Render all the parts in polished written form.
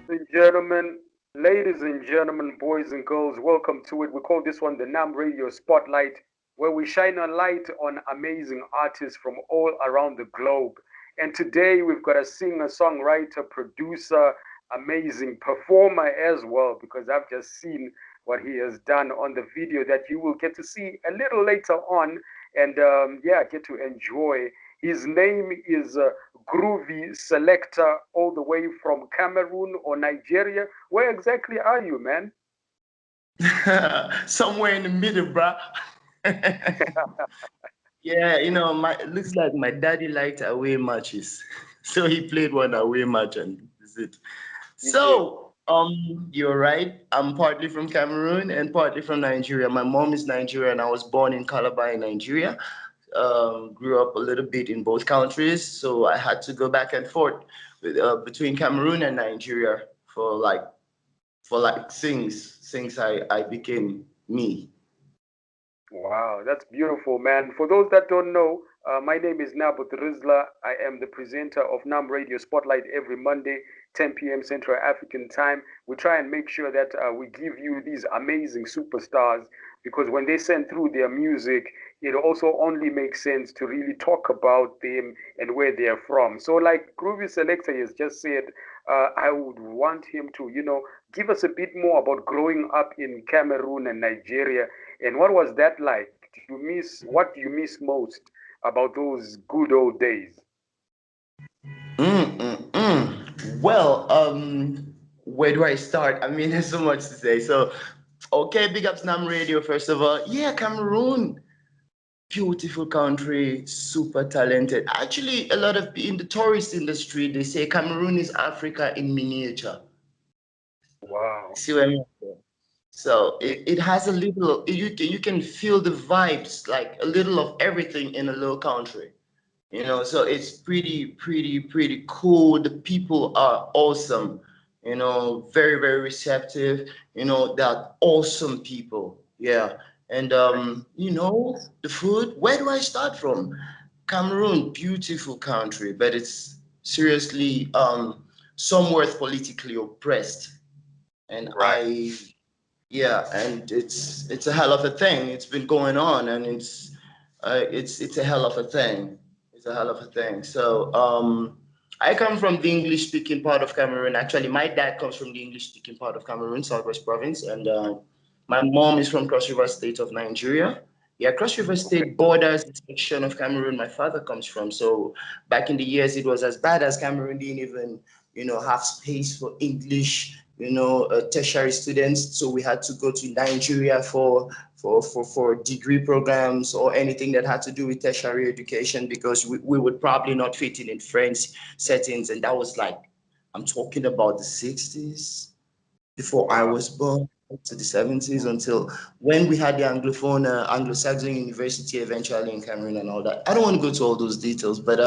and gentlemen, ladies and gentlemen, boys and girls, welcome to it. We call this one the NAM Radio Spotlight, where we shine a light on amazing artists from all around the globe. And today we've got a singer, songwriter, producer, amazing performer as well, because I've just seen what he has done on the video that you will get to see a little later on and yeah, get to enjoy. His name is Groovie Selecta, all the way from Cameroon or Nigeria. Where exactly are you, man? Somewhere in the middle, bruh. Yeah, my it looks like my daddy liked away matches. So he played one away match and this is it. Yeah. You're right. I'm partly from Cameroon and partly from Nigeria. My mom is Nigerian. I was born in Calabar in Nigeria. Grew up a little bit in both countries, so I had to go back and forth between Cameroon and Nigeria for like since I became me. Wow, that's beautiful, man. For those that don't know, my name is Naboth RIZLA. I am the presenter of NAM Radio Spotlight every Monday, 10 p.m. Central African Time. We try and make sure that we give you these amazing superstars because when they send through their music, it also only makes sense to really talk about them and where they are from. So, like Groovie Selecta has just said, I would want him to, give us a bit more about growing up in Cameroon and Nigeria and what was that like? Do you miss what do you miss most about those good old days? Well, where do I start? I mean, there's so much to say. So, okay, big ups Nam Radio, first of all. Yeah, Cameroon, beautiful country, super talented. Actually, a lot of in the tourist industry, they say Cameroon is Africa in miniature. Wow. See what I mean? So Yeah. it has a little, you can feel the vibes, like a little of everything in a little country. So it's pretty cool. The people are awesome, very, very receptive, they're awesome people. Yeah. And the food, where do I start from? Cameroon, beautiful country, but it's seriously somewhat politically oppressed. And Right. yeah, and it's a hell of a thing. It's been going on, and it's a hell of a thing. It's a hell of a thing. So I come from the English speaking part of Cameroon. Actually, my dad comes from the English speaking part of Cameroon, Southwest Province, and my mom is from Cross River State of Nigeria. Yeah, Cross River Okay. State borders the section of Cameroon my father comes from. So back in the years, it was as bad as Cameroon didn't even, have space for English, tertiary students. So we had to go to Nigeria for degree programs or anything that had to do with tertiary education because we would probably not fit in French settings. And that was like, I'm talking about the 60s before I Wow. was born to the 70s until when we had the Anglophone, Anglo-Saxon University eventually in Cameroon and all that. I don't want to go to all those details, but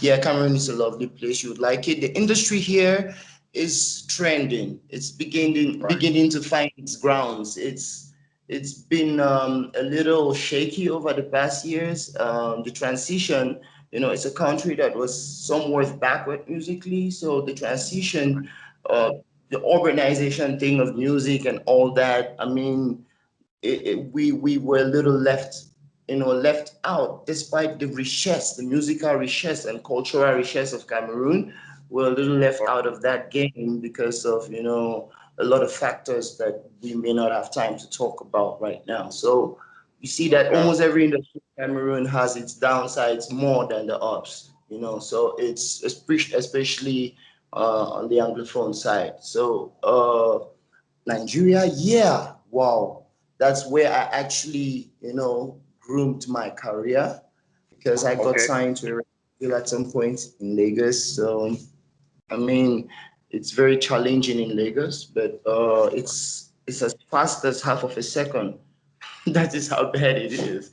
yeah, Cameroon is a lovely place. You would like it. The industry here is trending. It's Right. beginning to find its grounds. It's been a little shaky over the past years. The transition, it's a country that was somewhat backward musically. So the transition, uh, the urbanization thing of music and all that. I mean, we were a little left out, despite the richesse, the musical richesse and cultural richesse of Cameroon. We're a little left out of that game because of a lot of factors that we may not have time to talk about right now. So you see No that doubt. almost every industry in Cameroon has its downsides more than the ups. So it's especially on the Anglophone side. So Nigeria, yeah, wow. That's where I actually, groomed my career because I got Okay. signed to a record deal at some point in Lagos. So, I mean, it's very challenging in Lagos, but it's as fast as half of a second. That is how bad it is.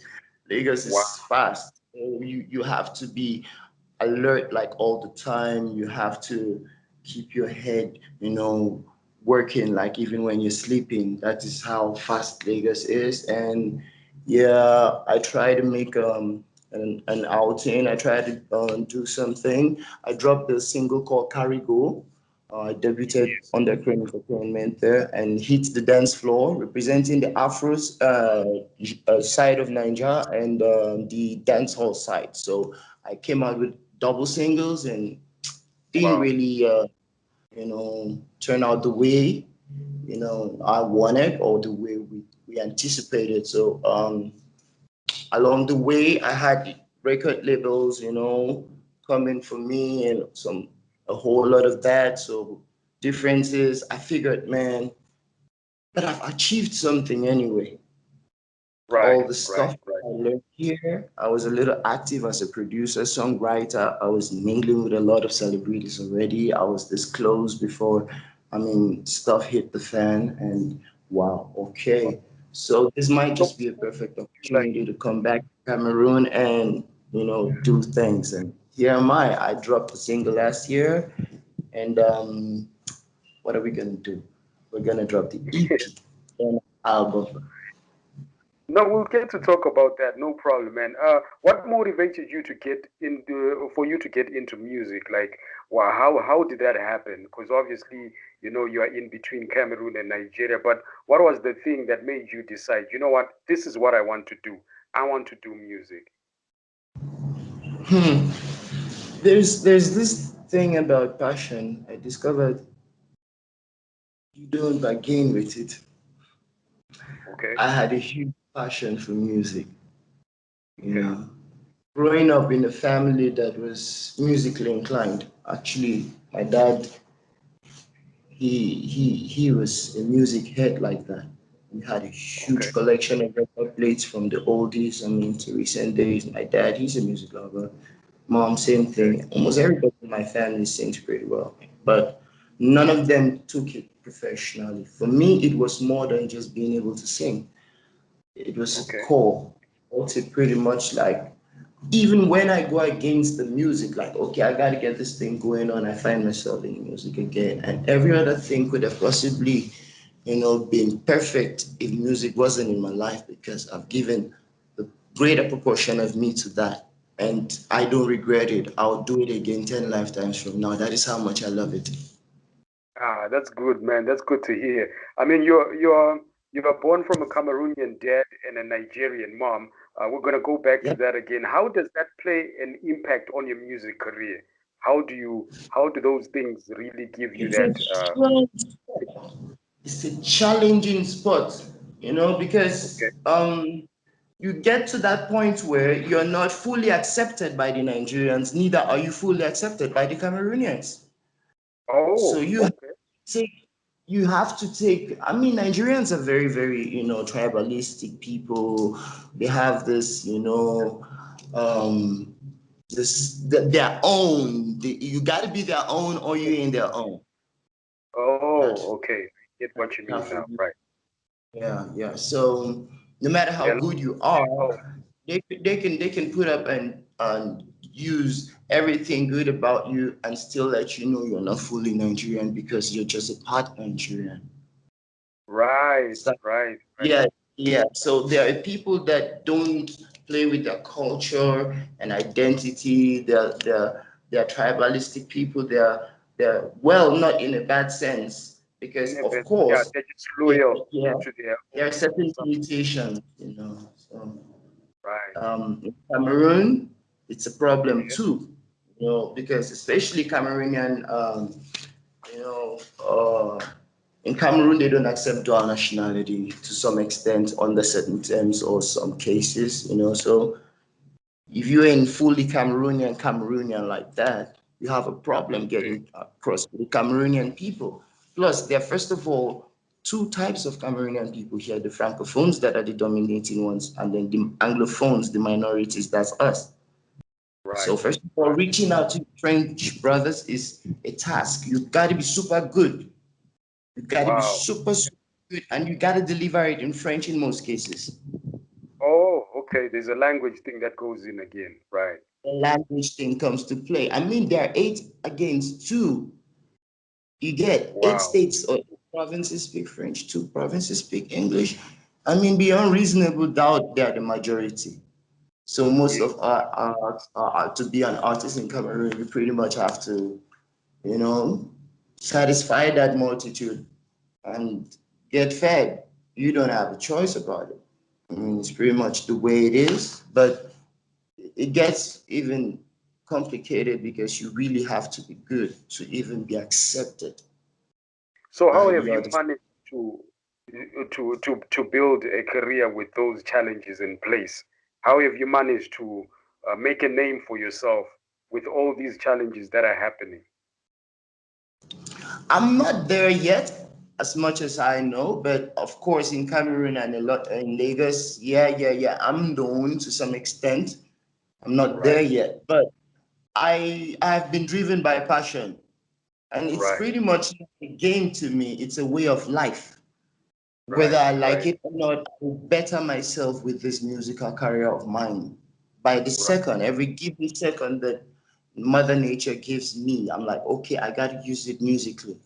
Lagos Wow. is fast. So you have to be alert like all the time. You have to keep your head, working like even when you're sleeping. That is how fast Lagos is. And yeah, I try to make an outing. I try to do something. I dropped a single called Carry Go. I debuted under Crane Entertainment there and hit the dance floor, representing the Afros side of Nigeria and the dance hall side. So I came out with double singles and didn't Wow. really, turn out the way, I wanted or the way we anticipated. So along the way, I had record labels, coming for me and a whole lot of that. So differences, I figured, man, but I've achieved something anyway. Right, All the right, stuff right. I learned here, I was a little active as a producer, songwriter. I was mingling with a lot of celebrities already. I was this close before, stuff hit the fan, and wow, Wow. okay. So this might So, just be a perfect like, opportunity to come back to Cameroon and, do things. And here am I. I dropped a single last year, and what are we gonna do? We're gonna drop the EP and album. no, we'll get to talk about that. No problem, man. What motivated you to get into for you to get into music? Like, wow, how did that happen? Because obviously, you are in between Cameroon and Nigeria. But what was the thing that made you decide? You know what? This is what I want to do. I want to do music. Hmm. There's this thing about passion. I discovered you don't bargain with it. Okay. I had a huge passion for music, you Okay. know. Growing up in a family that was musically inclined. Actually, my dad, he was a music head like that. We had a Okay. huge collection of record plates from the oldies, to recent days. My dad, he's a music lover. Mom, same Okay. thing. Almost everybody in my family sings pretty well, but none of them took it professionally. For me, it was more than just being able to sing. It was a Okay. core. Also, pretty much like even when I go against the music, like okay, I gotta get this thing going on. I find myself in music again, and every other thing could have possibly, been perfect if music wasn't in my life because I've given the greater proportion of me to that. And I don't regret it. I'll do it again 10 lifetimes from now. That is how much I love it. Ah, that's good, man. That's good to hear. I mean, you're born from a Cameroonian dad and a Nigerian mom. We're gonna go back to Yep. that again. How does that play an impact on your music career? How do those things really give you It's a that? challenge. It's a challenging spot, because Okay. you get to that point where you're not fully accepted by the Nigerians, neither are you fully accepted by the Cameroonians. So Oh, you have okay. to take, Nigerians are very, very, tribalistic people. They have this, um, their own. You got to be their own, or you in their own. Oh, That's okay. Get what you mean half now. of it. Right. Yeah, yeah. So no matter how They're good you oh, are, they can put up and use everything good about you and still let you know you're not fully Nigerian because you're just a part Nigerian. right, So, right, right. yeah, yeah. So there are people that don't play with their culture and identity. They're tribalistic people. They're well, not in a bad sense, In because a of bit, yeah, course, they're just yeah, loyal yeah, to their there are own certain something. limitations, So, Right. in Cameroon, it's a problem Okay. too, because especially Cameroonian, you know, uh, in Cameroon, they don't accept dual nationality to some extent under certain terms or some cases, So if you're in fully Cameroonian like that, you have a problem Okay. getting across with the Cameroonian people. Plus, there are first of all two types of Cameroonian people here: the Francophones that are the dominating ones, and then the Anglophones, the minorities. That's us. Right. So first of all, Right. reaching out to French brothers is a task. You got to be super good. You got to be Wow. super, super good, and you got to deliver it in French in most cases. Oh, okay. There's a language thing that goes in again. Right. The language thing comes to play. There are 8 against 2. You get eight Wow. states or provinces speak French, 2 provinces speak English. Beyond reasonable doubt, they are the majority. So most Yeah. of our to be an artist in Cameroon, you pretty much have to, you know, satisfy that multitude and get fed. You don't have a choice about it. I mean, it's pretty much the way it is, but it gets even complicated because you really have to be good to even be accepted So how by have the you other. managed to build a career with those challenges in place? How have you managed to make a name for yourself with all these challenges that are happening? I'm not there yet, as much as I know, but of course in Cameroon and a lot in Lagos, yeah, I'm known to some extent. I'm not there Right, yet, but I've been driven by passion, and it's right, pretty much not a game to me. It's a way of life. Whether right, I like right, it or not, I will better myself with this musical career of mine. By the right. second, every given second that Mother Nature gives me, I'm like, okay, I got to use it musically.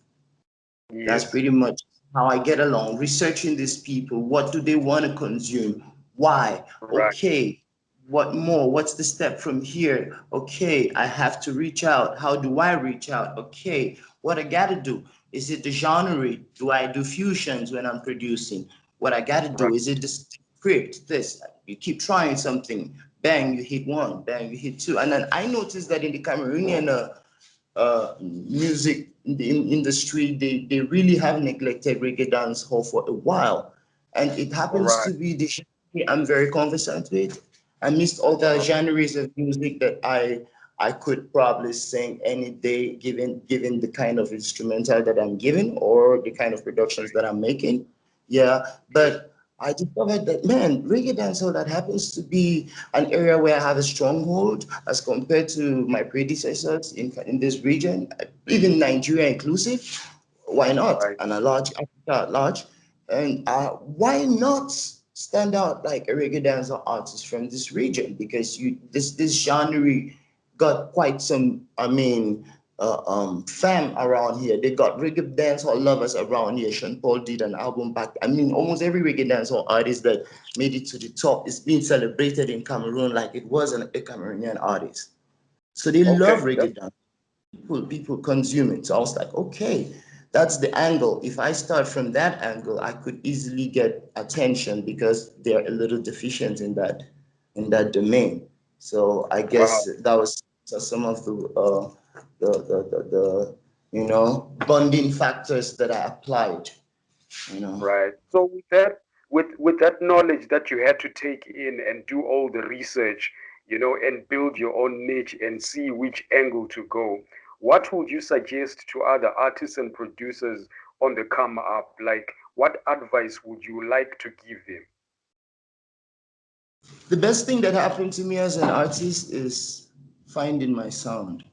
That's Yes, pretty much how I get along. Researching these people, what do they want to consume? Why? right, Okay, what more? What's the step from here? Okay, I have to reach out. How do I reach out? Okay, what I got to do? Is it the genre? Do I do fusions when I'm producing? What I got to right, do? Is it the script? This. You keep trying something. Bang, you hit one. Bang, you hit two. And then I noticed that in the Cameroonian music industry, they really have neglected reggae dance hall for a while. And it happens right. to be the genre I'm very conversant with. I missed all the Wow, genres of music that I could probably sing any day, given the kind of instrumental that I'm given or the kind of productions that I'm making. Yeah, okay, but I discovered that man, reggae dancehall that happens to be an area where I have a stronghold as compared to my predecessors in this region, even Nigeria inclusive. Why not? right, And a large Africa at large. And why not stand out like a reggae dancer artist from this region? Because this genre got quite some, I mean, fam around here. They got reggae dancehall lovers around here. Sean Paul did an album back. I mean, almost every reggae dancehall artist that made it to the top is being celebrated in Cameroon like it was a Cameroonian artist. So they love okay. reggae dance. People consume it. So I was like, okay, that's the angle. If I start from that angle, I could easily get attention because they're a little deficient in that domain. So I Wow, guess that was some of the bonding factors that I applied. You know. right. So with that knowledge that you had to take in and do all the research, and build your own niche and see which angle to go, what would you suggest to other artists and producers on the come up? Like, what advice would you like to give them? The best thing that happened to me as an artist is finding my sound.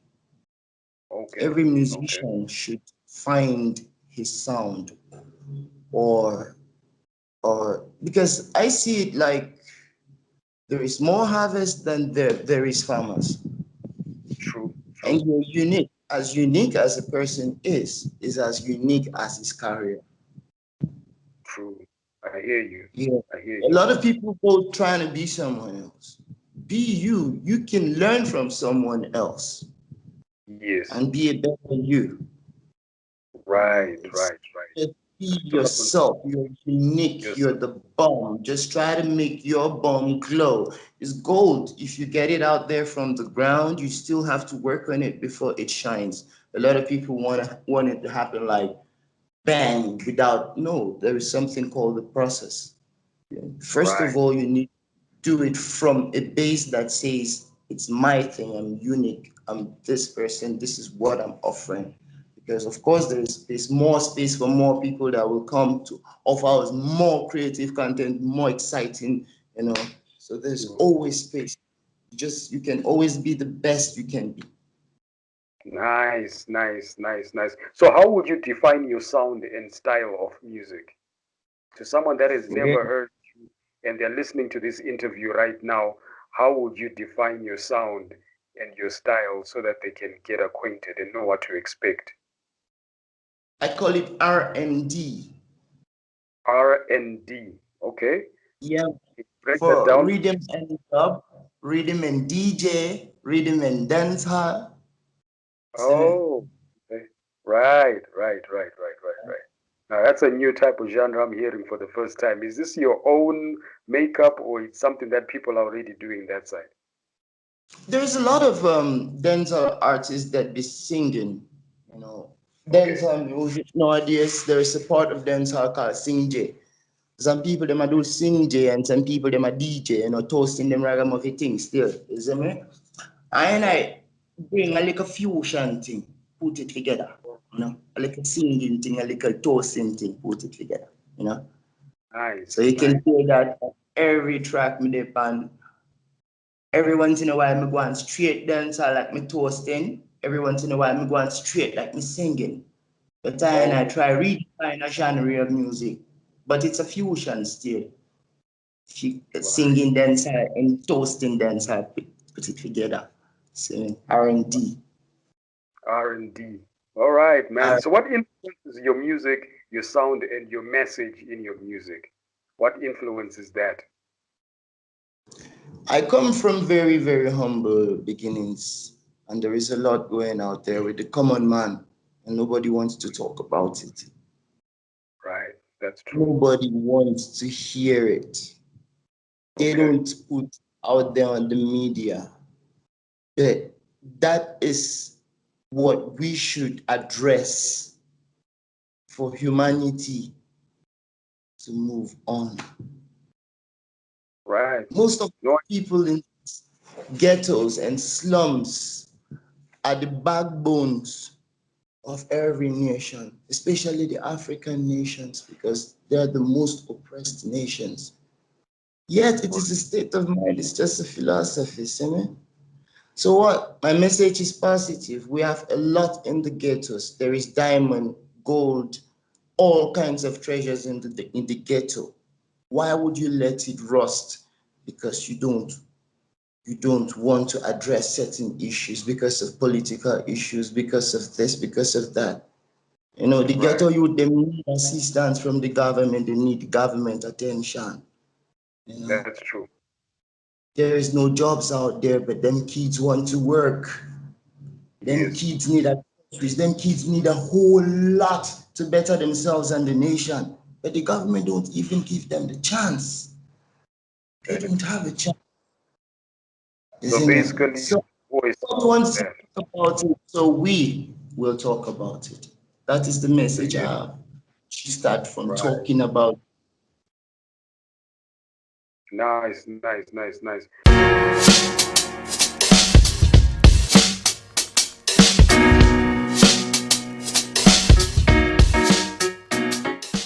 Okay, Every okay, musician should find his sound, or because I see it like there is more harvest than there is farmers. true, And true, you're unique as a person is as unique as his career. true. I hear you. Yeah. I hear A you. lot of people go trying to be someone else. Be you. You can learn from someone else Yes, and be a better you. right, It's right, right. just be To love yourself. You're unique. You're yourself. the bomb. Just try to make your bomb glow. It's gold. If you get it out there from the ground, you still have to work on it before it shines. A lot of people want it to happen like bang without no. There is something called the process. First Right, of all, you need to do it from a base that says it's my thing. I'm unique. I'm this person. This is what I'm offering. Because of course there's more space for more people that will come to offer us more creative content, more exciting, you know. So there's true. always space. You can always be the best you can be. Nice, nice, nice, nice. So, how would you define your sound and style of music to someone that has Yeah. never heard you and they're listening to this interview right now? How would you define your sound and your style so that they can get acquainted and know what to expect? I call it R&D. R&D. Okay, Yeah. break that For down. rhythm and dub, rhythm and DJ, rhythm and dancehall. See me? Oh, okay. Right, right, right, right, right, right. Now that's a new type of genre I'm hearing for the first time. Is this your own makeup or it's something that people are already doing that side? There's a lot of dancehall artists that be singing, you know. Okay. Dancehall music nowadays, there is a part of dancehall called sing J. Some people them a do sing J and some people them a DJ, toasting them ragamuffin things still. You see me? Oh, I bring a little fusion thing, put it together. A little singing thing, a little toasting thing, put it together. You know. So nice, you nice. can hear that every track me dip on. Every once in a while, me go on straight dancehall like me toasting. Every once in a while, me go on straight like me singing. But I Okay, try redefine a genre of music, but it's a fusion still. right. Singing dancehall and toasting dancehall, put it together. So R&D. R&D. All right, man. So what influences your music, your sound, and your message in your music? What influences that? I come from very, very humble beginnings, and there is a lot going out there with the common man, and nobody wants to talk about it. Right, that's true. Nobody wants to hear it. They Okay, don't put out there on the media. But that is what we should address for humanity to move on. right. Most of No, the people in ghettos and slums are the backbones of every nation, especially the African nations, because they're the most oppressed nations. Yet it is a state of mind, it's just a philosophy, see me? So what? My message is positive. We have a lot in the ghettos. There is diamond, gold, all kinds of treasures in the ghetto. Why would you let it rust? Because you don't want to address certain issues because of political issues, because of this, because of that. The right. ghetto youth, they need assistance from the government, they need government attention. You know, That's true. there is no jobs out there, but them kids want to work. Them Yes, kids need a them kids need a whole lot to better themselves and the nation. But the government don't even give them the chance. They that don't is have true. a chance, So isn't it? basically, So voice God wants to that. talk about it, so we will talk about it. That is the message Yeah, I have. She start from right. talking about. Nice, nice, nice, nice.